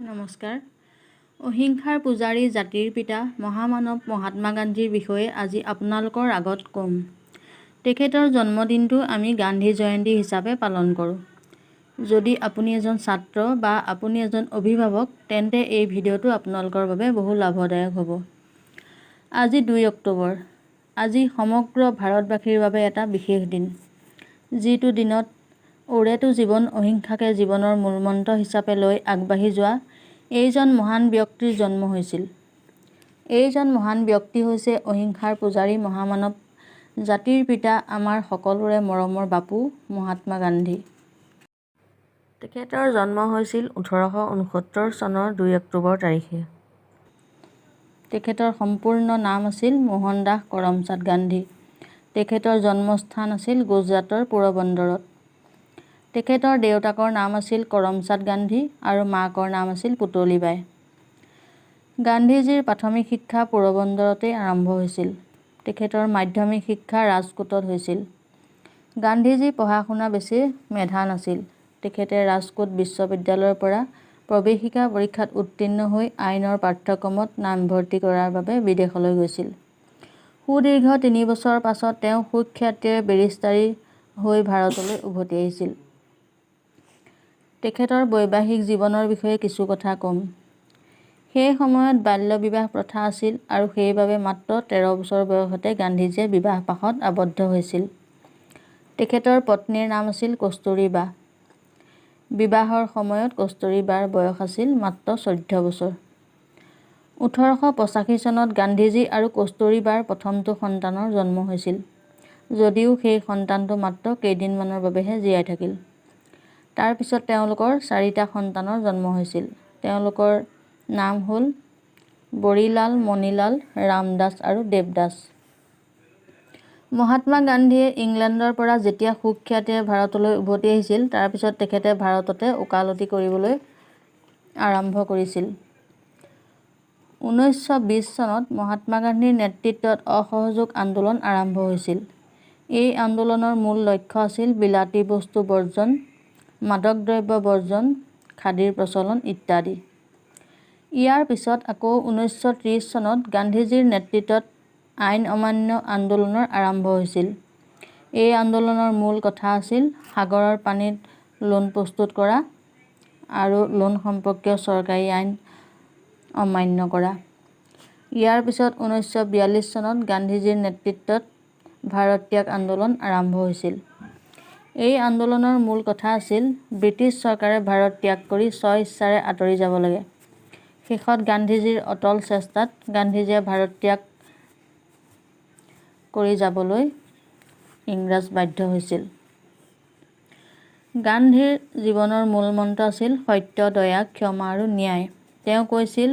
নমস্কাৰ। অহিংসাৰ পূজাৰী জাতিৰ পিতা মহামানৱ মহাত্মা গান্ধীৰ বিষয়ে আজি আপোনালোকৰ আগত ক'ম। তেখেতৰ জন্মদিনটো আমি গান্ধী জয়ন্তী হিচাপে পালন কৰোঁ। যদি আপুনি এজন ছাত্ৰ বা আপুনি এজন অভিভাৱক তেন্তে এই ভিডিঅ'টো আপোনালোকৰ বাবে বহু লাভদায়ক হ'ব। আজি 2 অক্টোবৰ। আজি সমগ্ৰ ভাৰতবাসীৰ বাবে এটা বিশেষ দিন, যিটো দিনত ওৰেটো জীৱন অহিংসাকে জীৱনৰ মূলমন্ত্ৰ হিচাপে লৈ আগবাঢ়ি যোৱা এইজন মহান ব্যক্তিৰ জন্ম হৈছিল। এইজন মহান ব্যক্তি হৈছে অহিংসাৰ পূজাৰী মহামানৱ জাতিৰ পিতা আমাৰ সকলোৰে মৰমৰ বাপু মহাত্মা গান্ধী। তেখেতৰ জন্ম হৈছিল 1869 চনৰ 2 অক্টোবৰ তাৰিখে। তেখেতৰ সম্পূৰ্ণ নাম আছিল মোহনদাস কৰমচাদ গান্ধী। তেখেতৰ জন্মস্থান আছিল গুজৰাটৰ পোৰবন্দৰত। তেখেতৰ দেউতাকৰ নাম আছিল কৰমচাদ গান্ধী আৰু মাকৰ নাম আছিল পুতলীবাই। গান্ধীজীৰ প্ৰাথমিক শিক্ষা পোৰবন্দৰতেই আৰম্ভ হৈছিল। তেখেতৰ মাধ্যমিক শিক্ষা ৰাজকোটত হৈছিল। গান্ধীজী পঢ়া-শুনা বেছি মেধা নাছিল। তেখেতে ৰাজকোট বিশ্ববিদ্যালয়ৰ পৰা প্ৰৱেশিকা পৰীক্ষাত উত্তীৰ্ণ হৈ আইনৰ পাঠ্যক্ৰমত নামভৰ্তি কৰাৰ বাবে বিদেশলৈ গৈছিল। সুদীৰ্ঘ 3 বছৰৰ পাছত তেওঁ সুখ্যাতিৰে বেৰিষ্টাৰী হৈ ভাৰতলৈ উভতি আহিছিল। তেখেতৰ বৈবাহিক জীৱনৰ বিষয়ে কিছু কথা ক'ম। সেই সময়ত বাল্য বিবাহ প্ৰথা আছিল আৰু সেইবাবে মাত্ৰ 13 বছৰ বয়সতে গান্ধীজীয়ে বিবাহপাশত আবদ্ধ হৈছিল। তেখেতৰ পত্নীৰ নাম আছিল কস্তুৰীবা। বিবাহৰ সময়ত কস্তুৰীবাৰ বয়স আছিল মাত্ৰ 14 বছৰ। 1885 চনত গান্ধীজী আৰু কস্তুৰীবাৰ প্ৰথমটো সন্তানৰ জন্ম হৈছিল, যদিও সেই সন্তানটো মাত্ৰ কেইদিনমানৰ বাবেহে জীয়াই থাকিল। তাৰ পিছত তেওঁলোকৰ 4টা সন্তানৰ জন্ম হৈছিল। তেওঁলোকৰ নাম হ'ল বৰিলাল, মণিলাল, ৰামদাস আৰু দেৱদাস। মহাত্মা গান্ধীয়ে ইংলেণ্ডৰ পৰা যেতিয়া সুখ্যাতিৰে ভাৰতলৈ উভতি আহিছিল, তাৰ পিছত তেখেতে ভাৰততে ওকালতি কৰিবলৈ আৰম্ভ কৰিছিল। 1920 চনত মহাত্মা গান্ধীৰ নেতৃত্বত অসহযোগ আন্দোলন আৰম্ভ হৈছিল। এই আন্দোলনৰ মূল লক্ষ্য আছিল বিলাতী বস্তু বৰ্জন, মাদক দ্ৰব্য বৰ্জন, খাদীৰ প্ৰচলন ইত্যাদি। ইয়াৰ পিছত আকৌ 1930 চনত গান্ধীজীৰ নেতৃত্বত আইন অমান্য আন্দোলনৰ আৰম্ভ হৈছিল। এই আন্দোলনৰ মূল কথা আছিল সাগৰৰ পানীত লোণ প্ৰস্তুত কৰা আৰু লোণ সম্পৰ্কীয় চৰকাৰী আইন অমান্য কৰা। ইয়াৰ পিছত 1942 চনত গান্ধীজীৰ নেতৃত্বত ভাৰত ত্যাগ আন্দোলন আৰম্ভ হৈছিল। এই আন্দোলনৰ মূল কথা আছিল ব্ৰিটিছ চৰকাৰে ভাৰত ত্যাগ কৰি স্ব-ইচ্ছাৰে আঁতৰি যাব লাগে। শেষত গান্ধীজীৰ অটল চেষ্টাত গান্ধীজীয়ে ভাৰত ত্যাগ কৰি যাবলৈ ইংৰাজ বাধ্য হৈছিল। গান্ধীৰ জীৱনৰ মূল মন্ত্ৰ আছিল সত্য, দয়া, ক্ষমা আৰু ন্যায়। তেওঁ কৈছিল,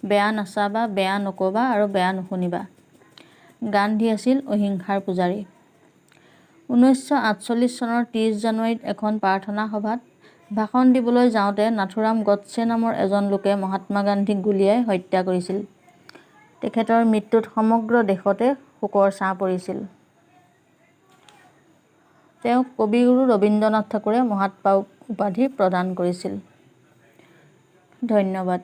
বেয়া নাচাবা, বেয়া নকবা আৰু বেয়া নুশুনিবা। গান্ধী আছিল অহিংসাৰ পূজাৰী। 1948 চনৰ 30 জানুৱাৰীত এখন প্ৰাৰ্থনা সভাত ভাষণ দিবলৈ যাওঁতে নাথুৰাম গডছে নামৰ এজন লোকে মহাত্মা গান্ধীক গুলীয়াই হত্যা কৰিছিল। তেখেতৰ মৃত্যুত সমগ্ৰ দেশতে শোকৰ ছাঁ পৰিছিল। তেওঁক কবিগুৰু ৰবীন্দ্ৰনাথ ঠাকুৰে মহাত্মা উপাধি প্ৰদান কৰিছিল। ধন্যবাদ।